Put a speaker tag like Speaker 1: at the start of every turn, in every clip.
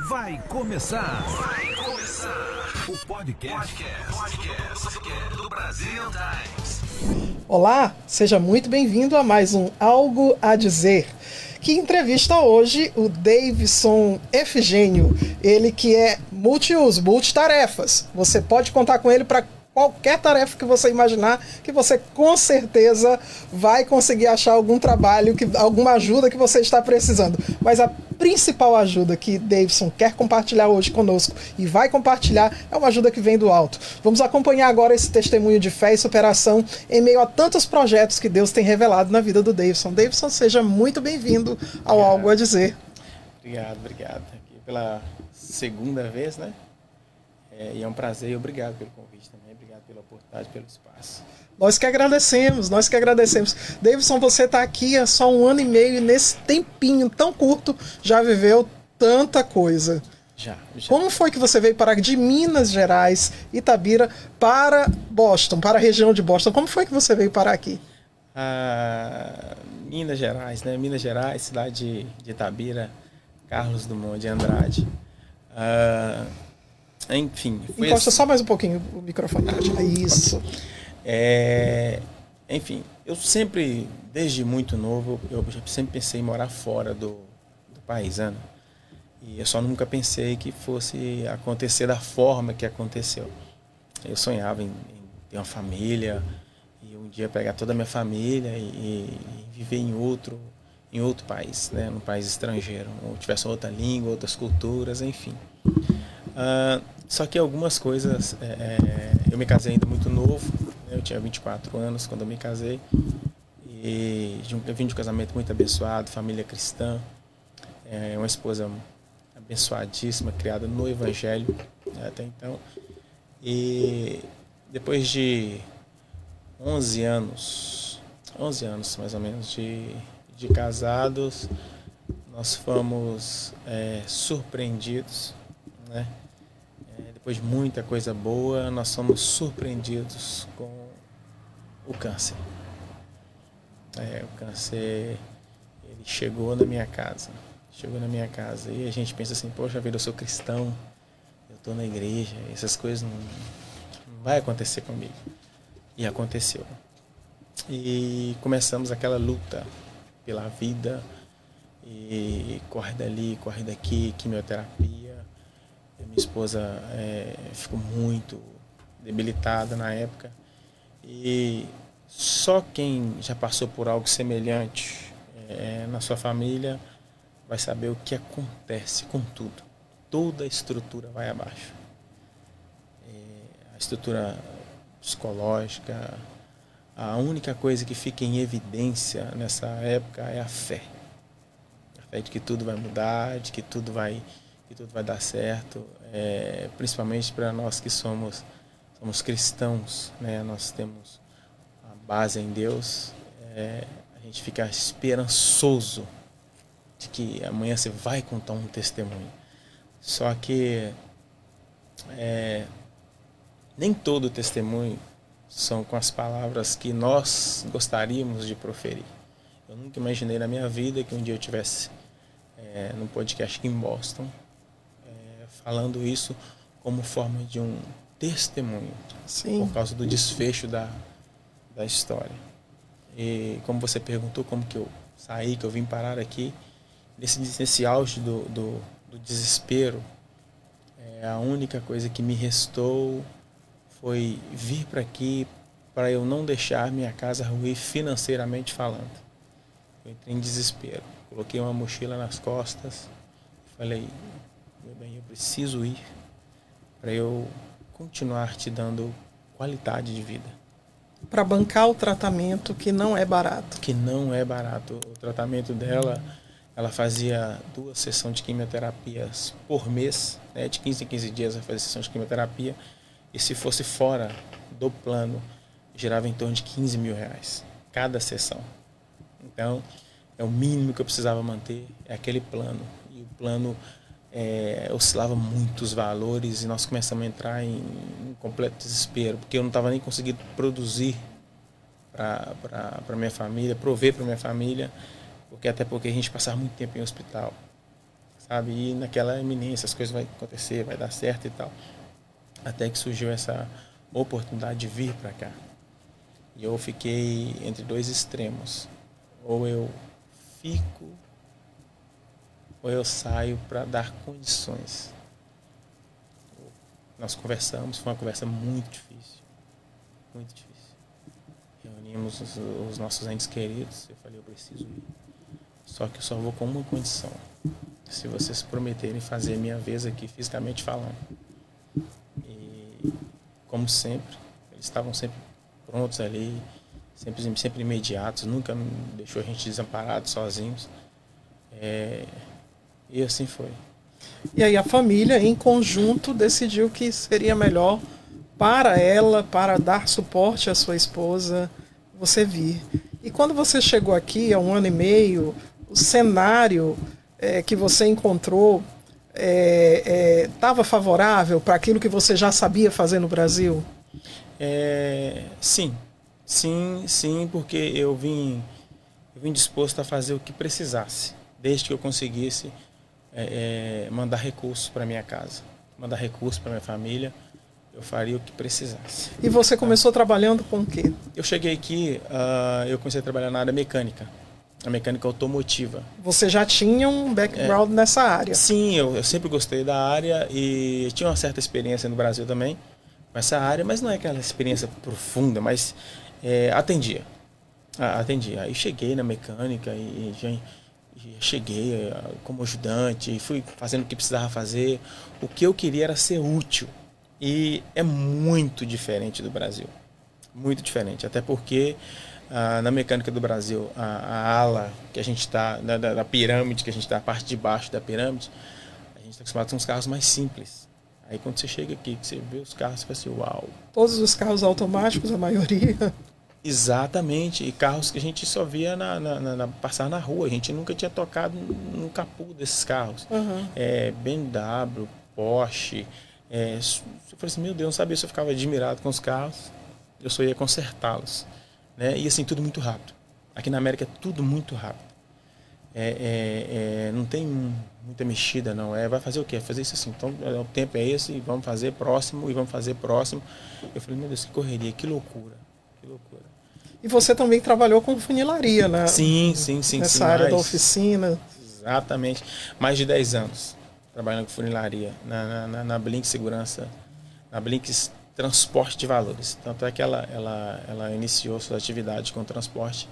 Speaker 1: Vai começar o podcast do Brasil Times.
Speaker 2: Olá, seja muito bem-vindo a mais um Algo a Dizer, que entrevista hoje o Davidson Efigênio, ele que é multiuso, multitarefas. Você pode contar com ele para qualquer tarefa que você imaginar, que você com certeza vai conseguir achar algum trabalho, alguma ajuda que você está precisando. Mas a principal ajuda que Davidson quer compartilhar hoje conosco e vai compartilhar é uma ajuda que vem do alto. Vamos acompanhar agora esse testemunho de fé e superação em meio a tantos projetos que Deus tem revelado na vida do Davidson. Davidson, seja muito bem-vindo ao Algo a Dizer.
Speaker 3: Obrigado. Aqui pela segunda vez, né? E é um prazer e obrigado pelo convite também, obrigado pela oportunidade, pelo espaço.
Speaker 2: Nós que agradecemos. Davidson, você está aqui há só 1 ano e meio e nesse tempinho tão curto já viveu tanta coisa.
Speaker 3: Já.
Speaker 2: Como foi que você veio parar de Minas Gerais, Itabira, para Boston, para a região de Boston? Como foi que você veio parar aqui?
Speaker 3: Minas Gerais, né? Minas Gerais, cidade de Itabira, Carlos Drummond de Andrade. Enfim.
Speaker 2: Encosta só mais um pouquinho o microfone. É isso.
Speaker 3: Enfim, eu sempre, desde muito novo, eu sempre pensei em morar fora do país, né? E eu só nunca pensei que fosse acontecer da forma que aconteceu. Eu sonhava em ter uma família e um dia pegar toda a minha família e viver em outro país, né? Num país estrangeiro, ou tivesse outra língua, outras culturas, enfim. Só que algumas coisas, eu me casei ainda muito novo, né? Eu tinha 24 anos quando eu me casei, e eu vim de um casamento muito abençoado, família cristã, uma esposa abençoadíssima, criada no Evangelho, né, até então. E depois de 11 anos mais ou menos de casados, nós fomos surpreendidos, né? Depois de muita coisa boa, nós somos surpreendidos com o câncer. O câncer, ele chegou na minha casa e a gente pensa assim, poxa vida, eu sou cristão, eu estou na igreja, essas coisas não vai acontecer comigo. E aconteceu. E começamos aquela luta pela vida, e corre dali, corre daqui, quimioterapia. Minha esposa ficou muito debilitada na época, e só quem já passou por algo semelhante na sua família vai saber o que acontece com tudo. Toda a estrutura vai abaixo. A estrutura psicológica, a única coisa que fica em evidência nessa época é a fé. A fé de que tudo vai mudar, de que tudo vai dar certo, principalmente para nós que somos cristãos, né? Nós temos a base em Deus, a gente fica esperançoso de que amanhã você vai contar um testemunho. Só que nem todo testemunho são com as palavras que nós gostaríamos de proferir. Eu nunca imaginei na minha vida que um dia eu tivesse num podcast aqui em Boston, falando isso como forma de um testemunho. Sim. Por causa do desfecho da história. E como você perguntou, como que eu saí, que eu vim parar aqui, nesse auge do desespero, a única coisa que me restou foi vir para aqui para eu não deixar minha casa ruir financeiramente falando. Eu entrei em desespero, coloquei uma mochila nas costas, falei, meu bem, eu preciso ir para eu continuar te dando qualidade de vida.
Speaker 2: Para bancar o tratamento que não é barato.
Speaker 3: Que não é barato. O tratamento dela, ela fazia 2 sessões de quimioterapias por mês, né? De 15 em 15 dias ela fazia sessão de quimioterapia, e se fosse fora do plano, girava em torno de R$15 mil cada sessão. Então, é o mínimo que eu precisava manter, é aquele plano. E o plano oscilava muito os valores, e nós começamos a entrar em completo desespero, porque eu não estava nem conseguindo produzir para minha família, prover para minha família, porque a gente passava muito tempo em hospital. sabe? E naquela eminência, as coisas vão acontecer, vai dar certo e tal. Até que surgiu essa oportunidade de vir para cá. E eu fiquei entre dois extremos. Ou eu fico, ou eu saio para dar condições. Nós conversamos, foi uma conversa muito difícil. Muito difícil. Reunimos os nossos entes queridos. Eu falei, eu preciso ir. Só que eu só vou com uma condição. Se vocês prometerem fazer a minha vez aqui, fisicamente falando. E, como sempre, eles estavam sempre prontos ali, sempre imediatos, nunca deixou a gente desamparado, sozinhos. E assim foi.
Speaker 2: E aí a família, em conjunto, decidiu que seria melhor para ela, para dar suporte à sua esposa, você vir. E quando você chegou aqui, há 1 ano e meio, o cenário que você encontrou estava favorável para aquilo que você já sabia fazer no Brasil?
Speaker 3: Sim, porque eu vim disposto a fazer o que precisasse, desde que eu conseguisse mandar recursos para minha casa, mandar recursos para minha família. Eu faria o que precisasse.
Speaker 2: E você começou trabalhando com o quê?
Speaker 3: Eu cheguei aqui, eu comecei a trabalhar na área mecânica, a mecânica automotiva.
Speaker 2: Você já tinha um background nessa área?
Speaker 3: Sim, eu sempre gostei da área e tinha uma certa experiência no Brasil também com essa área, mas não é aquela experiência profunda, mas atendia. Aí cheguei na mecânica e cheguei como ajudante e fui fazendo o que precisava fazer. O que eu queria era ser útil. E é muito diferente do Brasil. Muito diferente. Até porque na mecânica do Brasil, a ala que a gente está, da pirâmide, que a gente está, a parte de baixo da pirâmide, a gente está acostumado com os carros mais simples. Aí quando você chega aqui, que você vê os carros, você fala assim, uau.
Speaker 2: Todos os carros automáticos, a maioria.
Speaker 3: Exatamente. E carros que a gente só via passar na rua. A gente nunca tinha tocado no capô desses carros.
Speaker 2: Uhum.
Speaker 3: BMW, Porsche. Eu falei assim, meu Deus, não sabia se eu ficava admirado com os carros, eu só ia consertá-los, né? E assim, tudo muito rápido. Aqui na América é tudo muito rápido. Não tem muita mexida, não. Vai fazer o quê? Fazer isso assim. Então, o tempo é esse, vamos fazer próximo, e vamos fazer próximo. Eu falei, meu Deus, que correria, que loucura, que loucura.
Speaker 2: E você também trabalhou com funilaria, né?
Speaker 3: Sim.
Speaker 2: Nessa área da oficina.
Speaker 3: Exatamente. Mais de 10 anos. Trabalhando com funilaria, na Blink Segurança, na Blink Transporte de Valores. Tanto é que ela iniciou sua atividade com transporte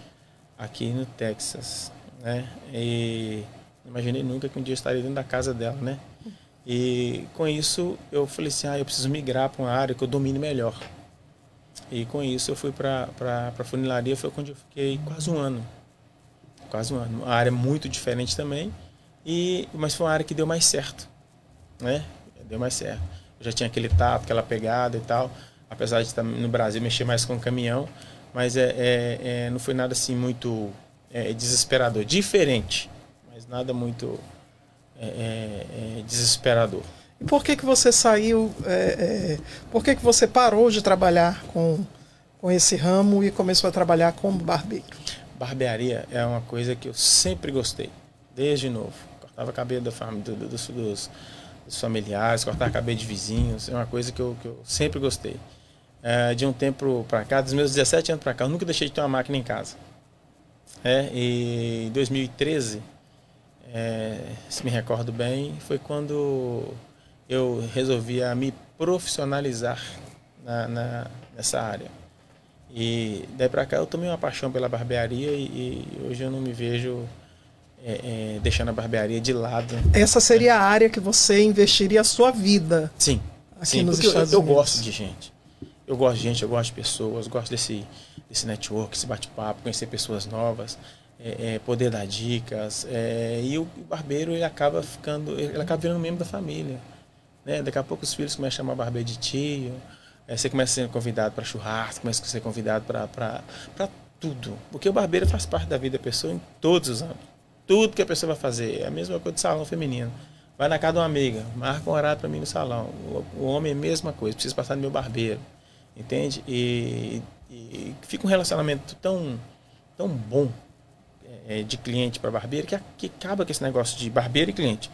Speaker 3: aqui no Texas, né? E não imaginei nunca que um dia eu estaria dentro da casa dela, né? E com isso eu falei assim, eu preciso migrar para uma área que eu domine melhor. E com isso eu fui para a funilaria, foi onde eu fiquei quase um ano. Uma área muito diferente também. Mas foi uma área que deu mais certo, né? Deu mais certo. Eu já tinha aquele tato, aquela pegada e tal, apesar de estar no Brasil mexer mais com caminhão, mas não foi nada assim muito desesperador. Diferente, mas nada muito desesperador.
Speaker 2: E por que você saiu, por que você parou de trabalhar com esse ramo e começou a trabalhar como barbeiro? Barbearia
Speaker 3: é uma coisa que eu sempre gostei, desde novo. Cortava cabelo dos familiares, cortava cabelo de vizinhos, é uma coisa que eu sempre gostei. De um tempo para cá, dos meus 17 anos para cá, eu nunca deixei de ter uma máquina em casa. E em 2013, se me recordo bem, foi quando eu resolvi me profissionalizar nessa área. E daí para cá eu tomei uma paixão pela barbearia e hoje eu não me vejo deixando a barbearia de lado. Essa seria a área que você investiria a sua vida? Sim, aqui nos Estados Unidos. Eu gosto de gente. Eu gosto de pessoas, gosto desse network, esse bate-papo, conhecer pessoas novas, poder dar dicas. E o barbeiro ele acaba virando membro da família. Né? Daqui a pouco os filhos começam a chamar barbeiro de tio. Você começa a ser convidado para churrasco, começa a ser convidado para tudo. Porque o barbeiro faz parte da vida da pessoa em todos os âmbitos. Tudo que a pessoa vai fazer é a mesma coisa do salão feminino. Vai na casa de uma amiga, marca um horário para mim no salão. O homem é a mesma coisa, precisa passar no meu barbeiro. Entende? E fica um relacionamento tão bom de cliente para barbeiro que acaba com esse negócio de barbeiro e cliente.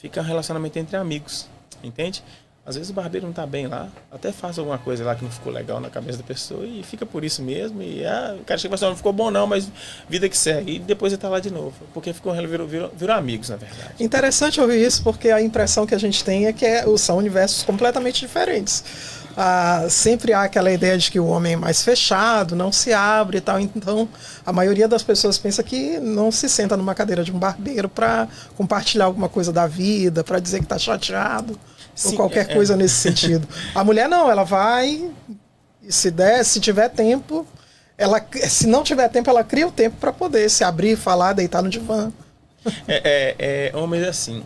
Speaker 3: Fica um relacionamento entre amigos, entende? Às vezes o barbeiro não tá bem lá, até faz alguma coisa lá que não ficou legal na cabeça da pessoa e fica por isso mesmo. E o cara chega e fala assim, não ficou bom não, mas vida que segue. E depois ele tá lá de novo, porque virou amigos, na verdade.
Speaker 2: Interessante ouvir isso, porque a impressão que a gente tem é que são universos completamente diferentes. Sempre há aquela ideia de que o homem é mais fechado, não se abre e tal. Então, a maioria das pessoas pensa que não se senta numa cadeira de um barbeiro para compartilhar alguma coisa da vida, para dizer que está chateado. Sim, ou qualquer coisa nesse sentido. A mulher não, ela vai, se tiver tempo, se não tiver tempo, ela cria o tempo para poder se abrir, falar, deitar no divã.
Speaker 3: Homens assim,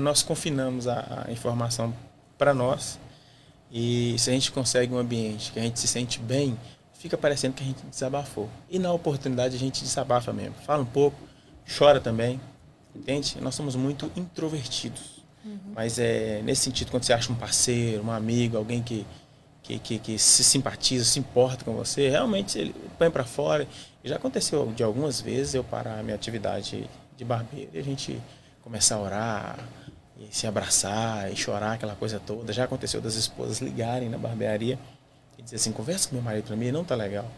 Speaker 3: nós confinamos a informação para nós, e se a gente consegue um ambiente que a gente se sente bem, fica parecendo que a gente desabafou. E na oportunidade a gente desabafa mesmo. Fala um pouco, chora também, entende? Nós somos muito introvertidos. Mas nesse sentido, quando você acha um parceiro, um amigo, alguém que se simpatiza, se importa com você, realmente ele põe para fora. E já aconteceu de algumas vezes eu parar a minha atividade de barbeiro e a gente começar a orar, e se abraçar e chorar, aquela coisa toda. Já aconteceu das esposas ligarem na barbearia e dizer assim, conversa com meu marido para mim, não tá legal.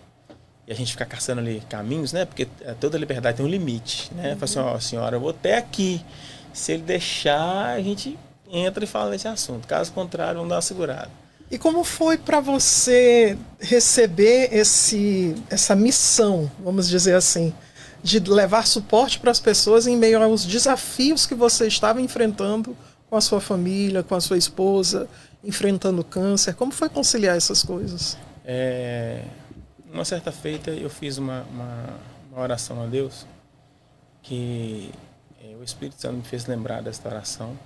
Speaker 3: E a gente ficar caçando ali caminhos, né? Porque toda liberdade tem um limite, né? Fala assim, ó, senhora, eu vou até aqui. Se ele deixar, a gente entra e fala nesse assunto. Caso contrário, vamos dar uma segurada.
Speaker 2: E como foi para você receber essa missão, vamos dizer assim, de levar suporte para as pessoas em meio aos desafios que você estava enfrentando com a sua família, com a sua esposa, enfrentando câncer? Como foi conciliar essas coisas?
Speaker 3: Uma certa feita, eu fiz uma oração a Deus que... o Espírito Santo me fez lembrar desta oração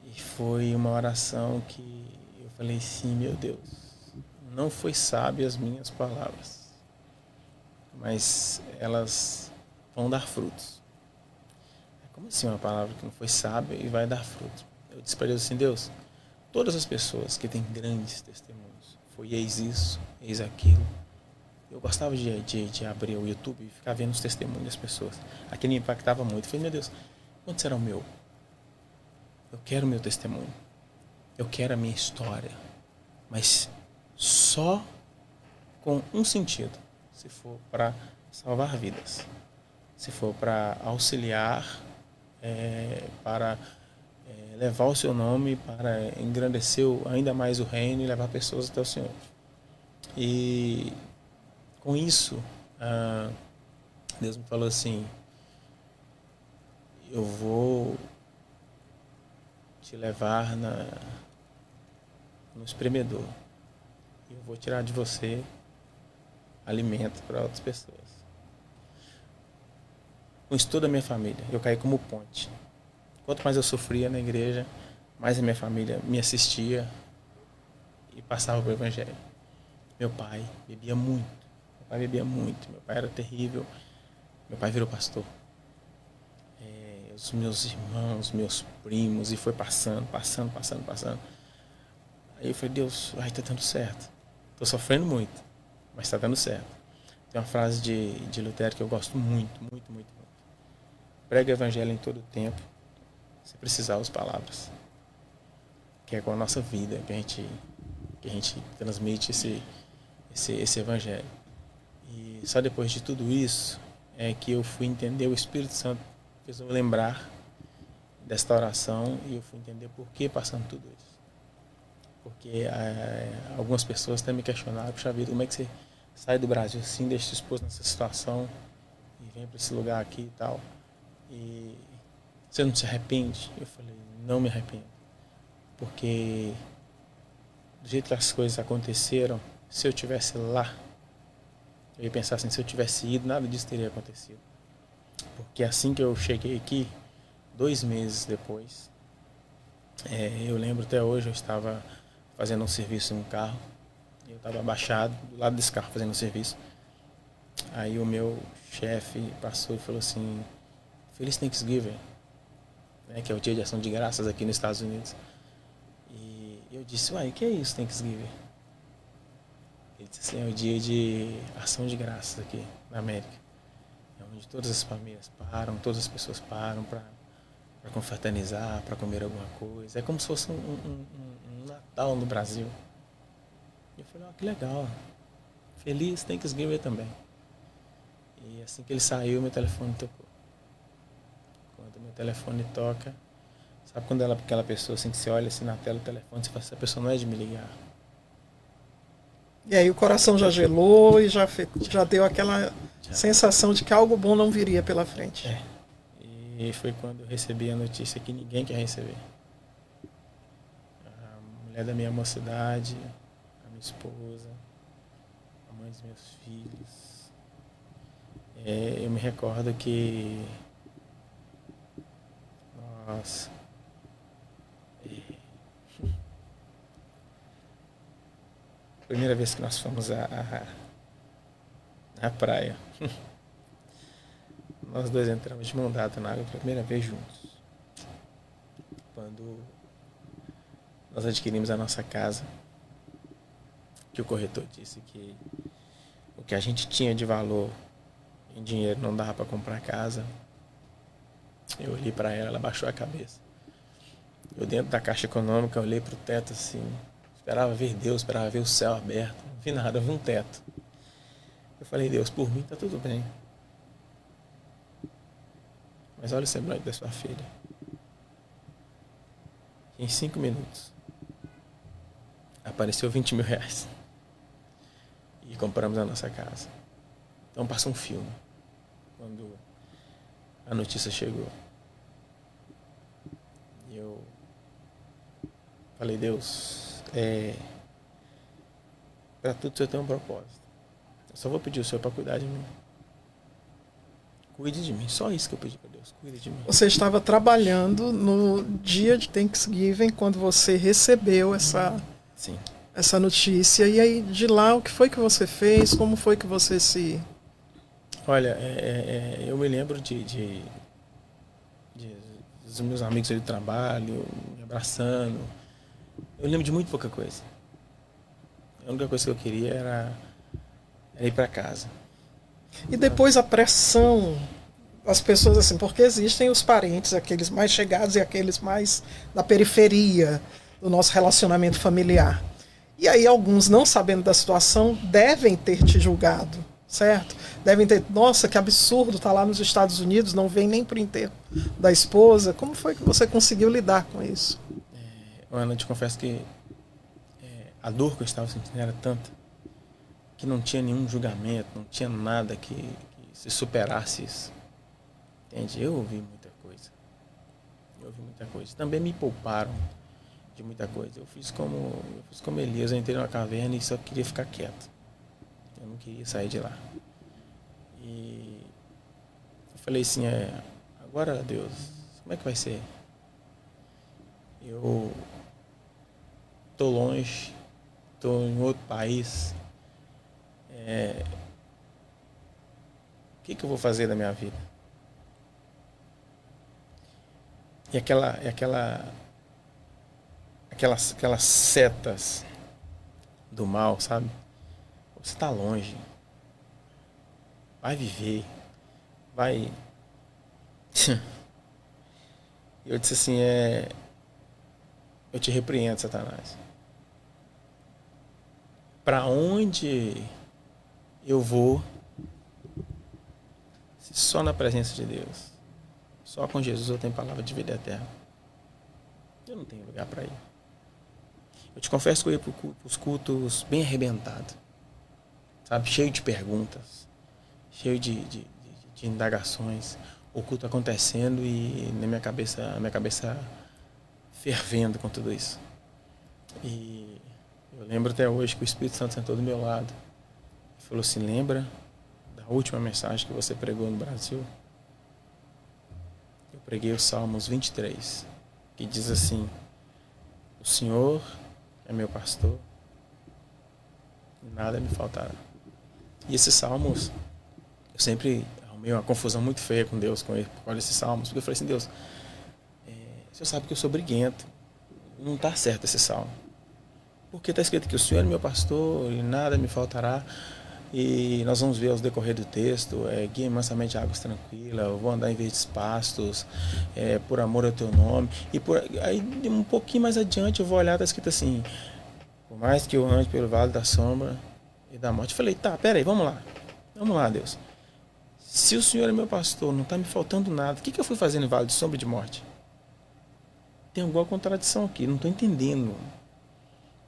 Speaker 3: e foi uma oração que eu falei assim, meu Deus, não foi sábio as minhas palavras, mas elas vão dar frutos. Como assim uma palavra que não foi sábia e vai dar frutos? Eu disse para Deus assim, Deus, todas as pessoas que têm grandes testemunhos, foi eis isso, eis aquilo. Eu gostava de abrir o YouTube e ficar vendo os testemunhos das pessoas. Aquilo me impactava muito. Eu falei, meu Deus, quando será o meu? Eu quero o meu testemunho. Eu quero a minha história. Mas só com um sentido. Se for para salvar vidas. Se for para auxiliar, para levar o seu nome, para engrandecer ainda mais o reino e levar pessoas até o Senhor. E... com isso, Deus me falou assim, eu vou te levar no espremedor. Eu vou tirar de você alimento para outras pessoas. Com isso toda a minha família, eu caí como ponte. Quanto mais eu sofria na igreja, mais a minha família me assistia e passava pelo Evangelho. Meu pai bebia muito. Meu pai bebia muito, meu pai era terrível, meu pai virou pastor. Os meus irmãos, meus primos, e foi passando. Aí eu falei, Deus, tá dando certo. Tô sofrendo muito, mas tá dando certo. Tem uma frase de Lutero que eu gosto muito. Prega o evangelho em todo o tempo, se precisar usar palavras. Que é com a nossa vida que a gente transmite esse evangelho. E só depois de tudo isso é que eu fui entender, o Espírito Santo fez eu lembrar desta oração e eu fui entender por que passando tudo isso. Porque algumas pessoas até me questionaram, puxa vida, como é que você sai do Brasil assim, deixa sua esposa nessa situação e vem para esse lugar aqui e tal. E você não se arrepende? Eu falei, não me arrependo. Porque do jeito que as coisas aconteceram, se eu tivesse lá, eu ia pensar assim, se eu tivesse ido, nada disso teria acontecido. Porque assim que eu cheguei aqui, 2 meses depois, eu lembro até hoje, eu estava fazendo um serviço em um carro, eu estava abaixado do lado desse carro fazendo um serviço. Aí o meu chefe passou e falou assim, Feliz Thanksgiving, né, que é o dia de ação de graças aqui nos Estados Unidos. E eu disse, uai, o que é isso, Thanksgiving? Ele disse assim, é o dia de ação de graças aqui na América. É onde todas as famílias param, todas as pessoas param para para confraternizar, para comer alguma coisa. É como se fosse um Natal no Brasil. E eu falei, que legal. Feliz Thanksgiving também. E assim que ele saiu, meu telefone tocou. Quando meu telefone toca, sabe quando aquela pessoa assim que você olha assim na tela do telefone, você fala, essa pessoa não é de me ligar.
Speaker 2: E aí o coração já gelou e já deu aquela sensação de que algo bom não viria pela frente.
Speaker 3: E foi quando eu recebi a notícia que ninguém quer receber. A mulher da minha mocidade, a minha esposa, a mãe dos meus filhos. Eu me recordo que... Nossa... Primeira vez que nós fomos à praia. Nós dois entramos de mão dada na água pela primeira vez juntos. Quando nós adquirimos a nossa casa, que o corretor disse que o que a gente tinha de valor em dinheiro não dava para comprar casa, eu olhei para ela, ela baixou a cabeça. Eu dentro da Caixa Econômica, olhei para o teto assim, esperava ver Deus, esperava ver o céu aberto, não vi nada, eu vi um teto. Eu falei, Deus, por mim tá tudo bem. Mas olha o semblante da sua filha. Em 5 minutos, apareceu 20 mil reais. E compramos a nossa casa. Então passou um filme. Quando a notícia chegou. E eu falei, Deus, para tudo o Senhor tem um propósito. Eu só vou pedir ao Senhor para cuidar de mim. Cuide de mim. Só isso que eu pedi para Deus. Cuide de mim.
Speaker 2: Você estava trabalhando no dia de Thanksgiving quando você recebeu
Speaker 3: Sim.
Speaker 2: essa notícia. E aí, de lá, o que foi que você fez? Como foi que você se...
Speaker 3: Olha, eu me lembro dos meus amigos ali do trabalho, me abraçando. Eu lembro de muito pouca coisa. A única coisa que eu queria era ir para casa.
Speaker 2: E depois a pressão das pessoas, assim, porque existem os parentes, aqueles mais chegados e aqueles mais da periferia do nosso relacionamento familiar. E aí alguns, não sabendo da situação, devem ter te julgado, certo? Devem ter, nossa, que absurdo, tá lá nos Estados Unidos, não vem nem pro enterro da esposa. Como foi que você conseguiu lidar com isso?
Speaker 3: Ana, eu te confesso que a dor que eu estava sentindo era tanta que não tinha nenhum julgamento, não tinha nada que se superasse isso. Entende? Eu ouvi muita coisa. Também me pouparam de muita coisa. Eu fiz como Elias, eu entrei numa caverna e só queria ficar quieto. Eu não queria sair de lá. E eu falei assim, agora, Deus, como é que vai ser? Eu tô longe, tô em outro país. O que eu vou fazer da minha vida? E aquelas setas do mal, sabe? Você está longe. Vai viver. Vai. Eu disse assim, eu te repreendo, Satanás. Para onde eu vou, se só na presença de Deus, só com Jesus eu tenho palavra de vida eterna. Eu não tenho lugar para ir. Eu te confesso que eu ia para os cultos bem arrebentado, sabe? Cheio de perguntas, cheio de indagações, o culto acontecendo e a minha cabeça fervendo com tudo isso. E eu lembro até hoje que o Espírito Santo sentou do meu lado e falou assim, lembra da última mensagem que você pregou no Brasil? Eu preguei o Salmos 23, que diz assim, o Senhor é meu pastor, nada me faltará. E esses salmos, eu sempre arrumei uma confusão muito feia com Deus, com ele, por causa desses salmos, porque eu falei assim, Deus, o Senhor sabe que eu sou briguento, não está certo esse salmo. Porque está escrito que o Senhor é meu pastor e nada me faltará. E nós vamos ver ao decorrer do texto, guia mansamente águas tranquilas, eu vou andar em verdes pastos, por amor ao teu nome. E aí um pouquinho mais adiante eu vou olhar, está escrito assim, por mais que eu ande pelo vale da sombra e da morte. Eu falei, tá, peraí, vamos lá, Deus. Se o Senhor é meu pastor, não está me faltando nada, o que eu fui fazer no vale de sombra e de morte? Tem alguma contradição aqui, não estou entendendo.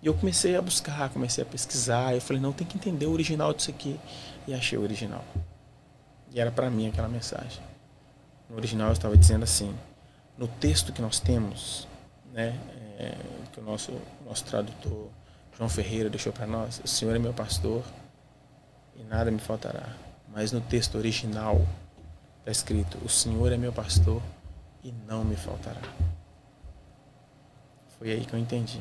Speaker 3: E eu comecei a buscar, comecei a pesquisar. Eu falei, não, tem que entender o original disso aqui. E achei o original. E era para mim aquela mensagem. No original eu estava dizendo assim, no texto que nós temos, né, que o nosso tradutor João Ferreira deixou para nós, o Senhor é meu pastor e nada me faltará. Mas no texto original está escrito, o Senhor é meu pastor e não me faltará. Foi aí que eu entendi.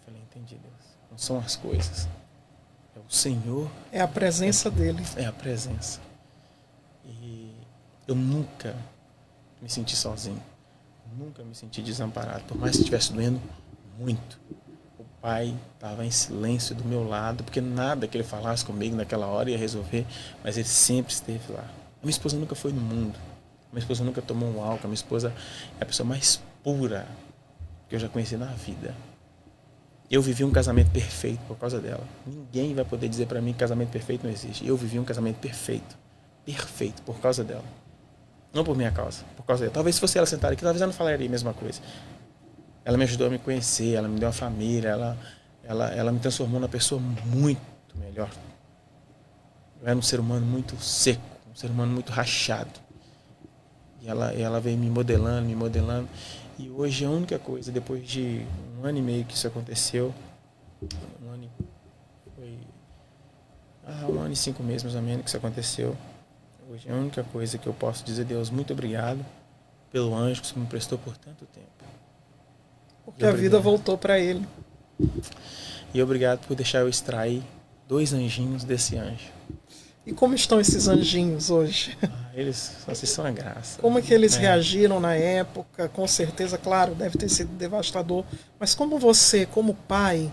Speaker 3: Falei, entendi, Deus. Não são as coisas. É o Senhor.
Speaker 2: É a presença dele.
Speaker 3: É a presença. E eu nunca me senti sozinho. Nunca me senti desamparado. Por mais que estivesse doendo muito. O Pai estava em silêncio do meu lado, porque nada que ele falasse comigo naquela hora ia resolver, mas ele sempre esteve lá. A minha esposa nunca foi no mundo. A minha esposa nunca tomou um álcool. A minha esposa é a pessoa mais pura que eu já conheci na vida. Eu vivi um casamento perfeito por causa dela. Ninguém vai poder dizer para mim que casamento perfeito não existe. Eu vivi um casamento perfeito. Perfeito, por causa dela. Não por minha causa, por causa dela. Talvez se fosse ela sentada aqui, talvez ela não falaria a mesma coisa. Ela me ajudou a me conhecer, ela me deu uma família, ela me transformou numa pessoa muito melhor. Eu era um ser humano muito seco, um ser humano muito rachado. E ela veio me modelando. E hoje a única coisa, depois de 1 ano e meio que isso aconteceu, 1 ano e 5 meses mais ou menos que isso aconteceu, hoje a única coisa que eu posso dizer, Deus, muito obrigado pelo anjo que você me prestou por tanto tempo.
Speaker 2: Porque a vida voltou para ele.
Speaker 3: E obrigado por deixar eu extrair 2 anjinhos desse anjo.
Speaker 2: E como estão esses anjinhos hoje?
Speaker 3: Vocês são a graça.
Speaker 2: Como é que eles reagiram na época? Com certeza, claro, deve ter sido devastador. Mas como você, como pai,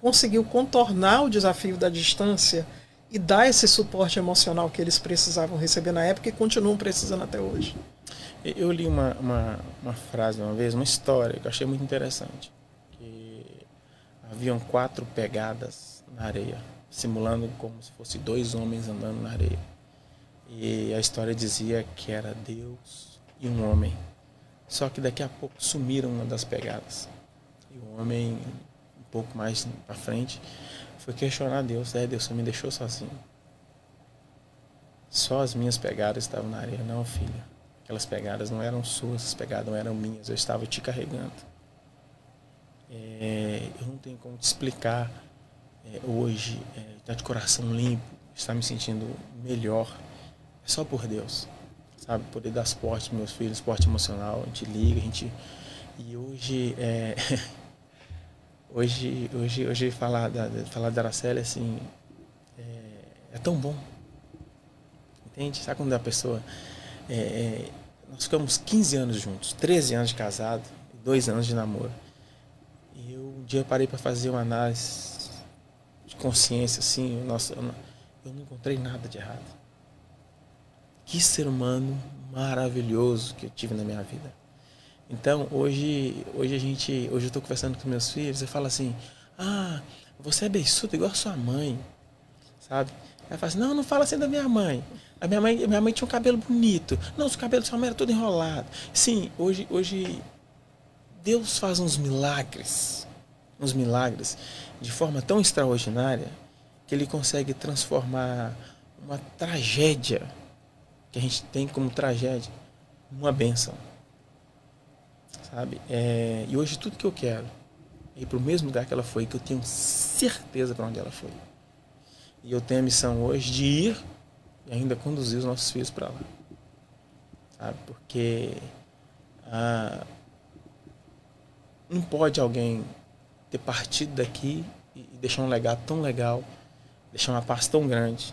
Speaker 2: conseguiu contornar o desafio da distância e dar esse suporte emocional que eles precisavam receber na época e continuam precisando até hoje?
Speaker 3: Eu li uma frase uma vez, uma história que eu achei muito interessante. Que haviam 4 pegadas na areia, simulando como se fosse 2 homens andando na areia. E a história dizia que era Deus e um homem. Só que daqui a pouco sumiram uma das pegadas. E o homem, um pouco mais para frente, foi questionar Deus. Deus, você me deixou sozinho. Só as minhas pegadas estavam na areia. Não, filha. Aquelas pegadas não eram suas, as pegadas não eram minhas. Eu estava te carregando. Eu não tenho como te explicar hoje, estar de coração limpo, estar me sentindo melhor. É só por Deus, sabe? Poder dar suporte para meus filhos, suporte emocional. A gente liga, E hoje, hoje falar da Araceli, assim, é tão bom. Entende? Sabe quando a pessoa... nós ficamos 15 anos juntos, 13 anos de casado, 2 anos de namoro. E eu um dia parei para fazer uma análise de consciência, assim, nossa, eu não encontrei nada de errado. Que ser humano maravilhoso que eu tive na minha vida. Então, hoje eu estou conversando com meus filhos, eu falo assim, você é beiçudo igual a sua mãe, sabe? Ela fala assim, não fala assim da minha mãe. A minha mãe tinha um cabelo bonito. Não, o cabelo da sua mãe era todo enrolado. Sim, hoje Deus faz uns milagres de forma tão extraordinária que Ele consegue transformar uma tragédia que a gente tem como tragédia numa bênção, sabe? E hoje tudo que eu quero é ir para o mesmo lugar que ela foi, que eu tenho certeza para onde ela foi. E eu tenho a missão hoje de ir e ainda conduzir os nossos filhos para lá, sabe? Porque não pode alguém ter partido daqui e deixar um legado tão legal, deixar uma paz tão grande,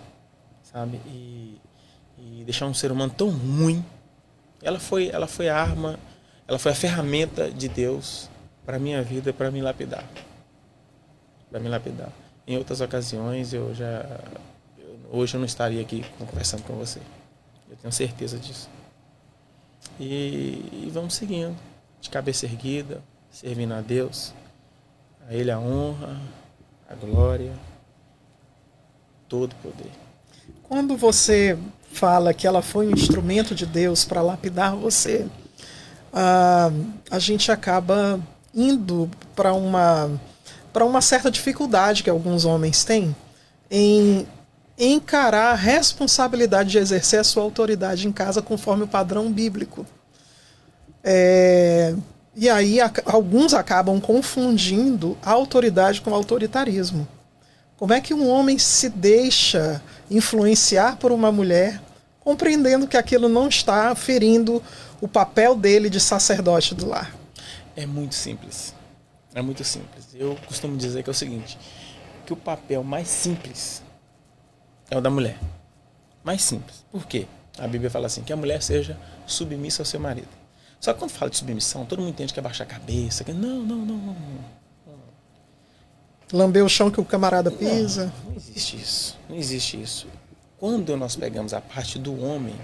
Speaker 3: sabe? E deixar um ser humano tão ruim. Ela foi a arma, ela foi a ferramenta de Deus para a minha vida, para me lapidar. em outras ocasiões hoje eu não estaria aqui conversando com você. Eu tenho certeza disso. E vamos seguindo, de cabeça erguida, servindo a Deus, a Ele a honra, a glória, todo o poder.
Speaker 2: Quando você fala que ela foi um instrumento de Deus para lapidar você, a gente acaba indo para uma certa dificuldade que alguns homens têm em encarar a responsabilidade de exercer a sua autoridade em casa conforme o padrão bíblico. E aí alguns acabam confundindo a autoridade com o autoritarismo. Como é que um homem se deixa influenciar por uma mulher, compreendendo que aquilo não está ferindo o papel dele de sacerdote do lar?
Speaker 3: É muito simples. É muito simples. Eu costumo dizer que é o seguinte, que o papel mais simples é o da mulher. Mais simples. Por quê? A Bíblia fala assim, que a mulher seja submissa ao seu marido. Só que quando fala de submissão, todo mundo entende que é baixar a cabeça. Que não.
Speaker 2: Lamber o chão que o camarada pisa.
Speaker 3: Não existe isso. Não existe isso. Quando nós pegamos a parte do homem,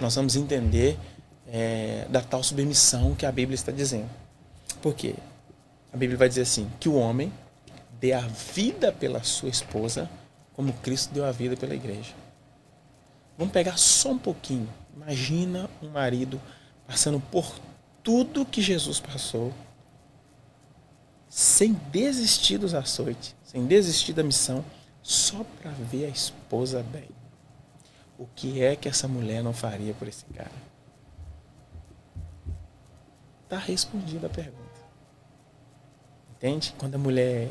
Speaker 3: nós vamos entender da tal submissão que a Bíblia está dizendo. Por quê? A Bíblia vai dizer assim, que o homem dê a vida pela sua esposa, como Cristo deu a vida pela igreja. Vamos pegar só um pouquinho. Imagina um marido passando por tudo que Jesus passou, sem desistir dos açoites, sem desistir da missão, só para ver a esposa bem. O que é que essa mulher não faria por esse cara? Está respondida a pergunta. Entende? Quando a mulher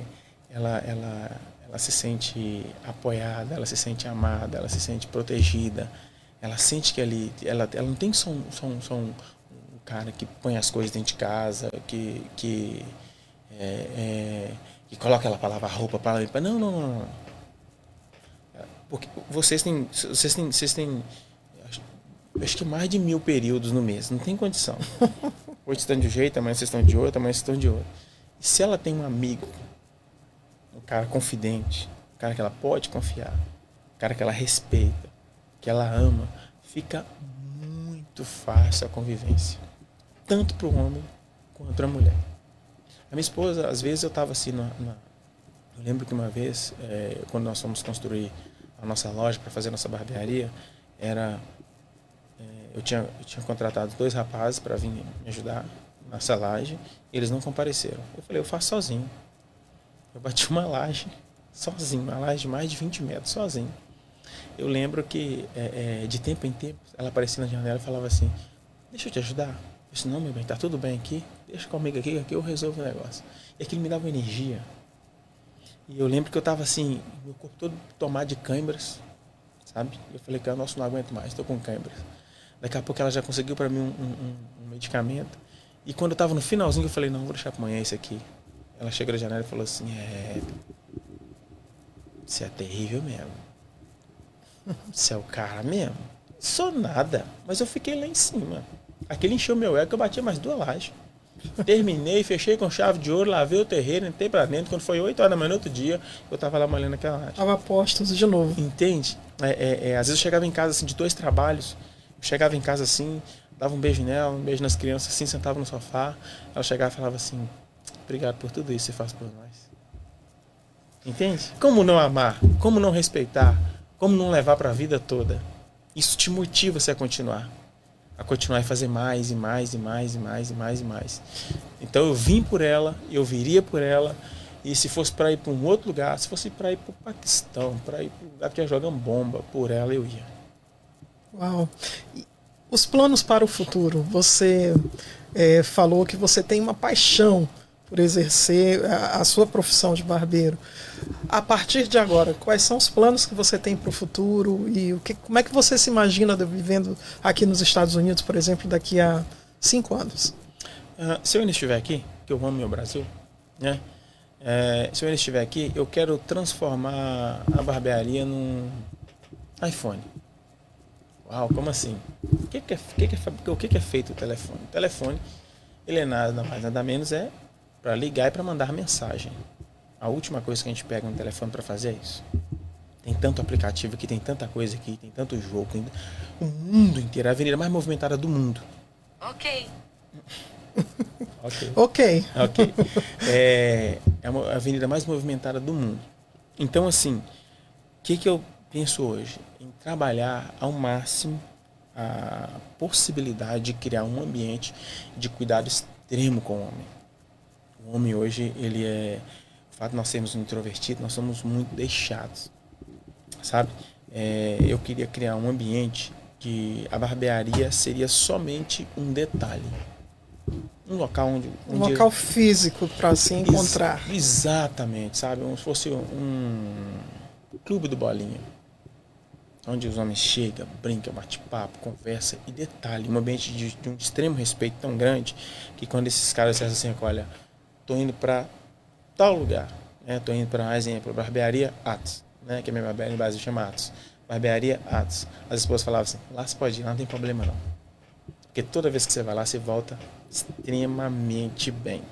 Speaker 3: ela se sente apoiada, ela se sente amada, ela se sente protegida, ela sente que ela não tem só um cara que põe as coisas dentro de casa, que coloca ela para lavar roupa, para limpar. Não. Porque vocês têm acho que mais de 1000 períodos no mês, não tem condição. Hoje estão de um jeito, amanhã vocês estão de outro, amanhã vocês estão de outro. E se ela tem um amigo, um cara confidente, um cara que ela pode confiar, um cara que ela respeita, que ela ama, fica muito fácil a convivência. Tanto para o homem quanto para a mulher. A minha esposa, às vezes eu estava assim, eu lembro que uma vez, quando nós fomos construir a nossa loja para fazer a nossa barbearia, eu tinha contratado 2 rapazes para vir me ajudar nessa laje, e eles não compareceram. Eu falei, eu faço sozinho. Eu bati uma laje sozinho, uma laje de mais de 20 metros, sozinho. Eu lembro que, de tempo em tempo, ela aparecia na janela e falava assim, deixa eu te ajudar. Eu disse, não, meu bem, tá tudo bem aqui, deixa comigo aqui eu resolvo o negócio. E aquilo me dava energia. E eu lembro que eu estava assim, meu corpo todo tomado de câimbras, sabe? Eu falei, cara, nossa, não aguento mais, estou com câimbras. Daqui a pouco ela já conseguiu para mim um medicamento. E quando eu estava no finalzinho, eu falei, não, vou deixar para amanhã esse aqui. Ela chegou na janela e falou assim, você é terrível mesmo. Você é o cara mesmo. Sou nada, mas eu fiquei lá em cima. Aquele encheu meu ego que eu bati mais 2 lajes. Terminei, fechei com chave de ouro, lavei o terreiro, entrei pra dentro. Quando foi 8 horas da manhã no outro dia, eu tava lá molhando aquela laje.
Speaker 2: Tava postos de novo.
Speaker 3: Entende? Às vezes eu chegava em casa assim, de 2 trabalhos. Eu chegava em casa assim, dava um beijo nela, um beijo nas crianças, assim, sentava no sofá. Ela chegava e falava assim, obrigado por tudo isso que você faz por nós. Entende? Como não amar? Como não respeitar? Como não levar pra vida toda? Isso te motiva você a continuar e fazer mais e mais e mais e mais e mais e mais. Então eu vim por ela, eu viria por ela, e se fosse para ir para um outro lugar, se fosse para ir para o Paquistão, para ir para um lugar que ia jogando bomba, por ela eu ia.
Speaker 2: Uau! E os planos para o futuro, você falou que você tem uma paixão por exercer a sua profissão de barbeiro. A partir de agora, quais são os planos que você tem para o futuro e como é que você se imagina vivendo aqui nos Estados Unidos, por exemplo, daqui a 5 anos?
Speaker 3: Se eu ainda estiver aqui, que eu amo meu Brasil, né? Se eu ainda estiver aqui, eu quero transformar a barbearia num iPhone. Uau, como assim? O que é feito o telefone? O telefone, ele é nada mais, nada menos para ligar e para mandar mensagem. a última coisa que a gente pega no telefone para fazer é isso. Tem tanto aplicativo aqui, tem tanta coisa aqui, tem tanto jogo, tem o mundo inteiro, a avenida mais movimentada do mundo.
Speaker 4: Ok.
Speaker 2: Ok.
Speaker 3: É a avenida mais movimentada do mundo. Então, assim, o que eu penso hoje? Em trabalhar ao máximo a possibilidade de criar um ambiente de cuidado extremo com o homem. O homem hoje, ele é... O fato de nós sermos introvertidos, nós somos muito deixados, sabe? Eu queria criar um ambiente que a barbearia seria somente um detalhe. Um local onde...
Speaker 2: Um local físico para se encontrar.
Speaker 3: Exatamente, sabe? Como se fosse um clube do Bolinha. Onde os homens chegam, brincam, bate-papo, conversa e detalhe, um ambiente de um extremo respeito tão grande que quando esses caras dizem assim, olha, tô indo para tal lugar, né? Tô indo para, exemplo, barbearia Atos, né? Que a minha barbearia no Brasil chama Atos. Barbearia Atos. As esposas falavam assim, lá você pode ir, lá não tem problema não. Porque toda vez que você vai lá, você volta extremamente bem,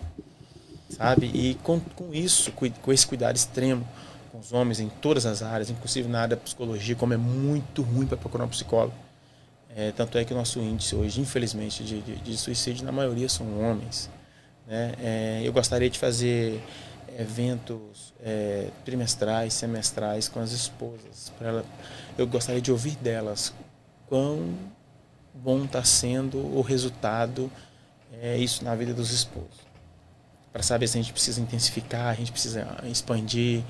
Speaker 3: sabe? E com isso, com esse cuidado extremo com os homens em todas as áreas, inclusive na área da psicologia, como é muito ruim para procurar um psicólogo. Tanto é que o nosso índice hoje, infelizmente, de suicídio, na maioria são homens, né? Eu gostaria de fazer eventos trimestrais, semestrais com as esposas. Eu gostaria de ouvir delas quão bom está sendo o resultado isso na vida dos esposos. Para saber se a gente precisa intensificar, a gente precisa expandir,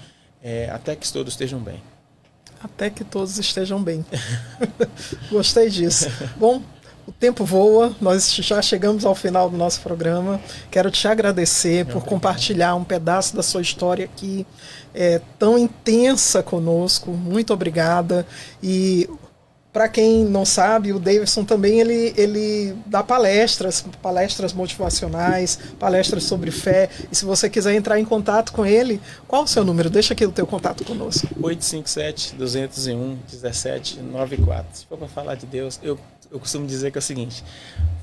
Speaker 3: até que todos estejam bem.
Speaker 2: Até que todos estejam bem. Gostei disso. Bom, o tempo voa, nós já chegamos ao final do nosso programa. Quero te agradecer por compartilhar um pedaço da sua história aqui, tão intensa conosco. Muito obrigada. E para quem não sabe, o Davidson também ele dá palestras motivacionais, palestras sobre fé. E se você quiser entrar em contato com ele, qual o seu número? Deixa aqui o teu contato conosco.
Speaker 3: 857-201-1794. Se for para falar de Deus, eu costumo dizer que é o seguinte: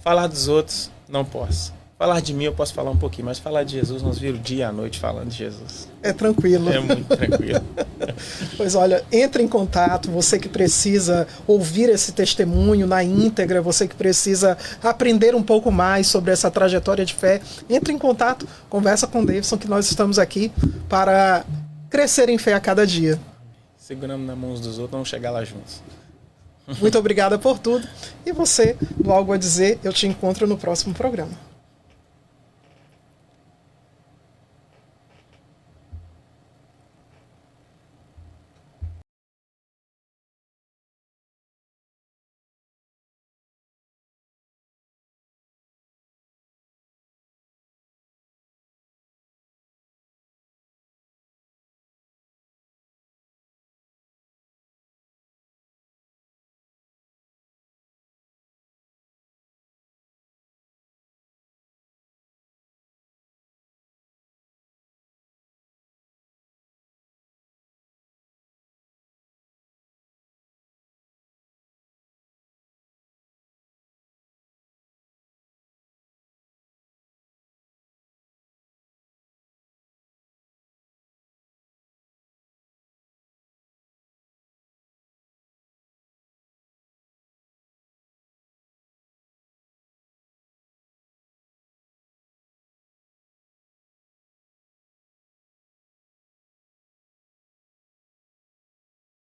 Speaker 3: falar dos outros, não posso. Falar de mim eu posso falar um pouquinho, mas falar de Jesus, nós vira o dia e a noite falando de Jesus.
Speaker 2: É tranquilo.
Speaker 3: É muito tranquilo.
Speaker 2: Pois olha, entre em contato, você que precisa ouvir esse testemunho na íntegra, você que precisa aprender um pouco mais sobre essa trajetória de fé, entre em contato, conversa com o Davidson, que nós estamos aqui para crescer em fé a cada dia.
Speaker 3: Segurando na mão dos outros, vamos chegar lá juntos.
Speaker 2: Muito obrigada por tudo. E você, do Algo a Dizer, eu te encontro no próximo programa.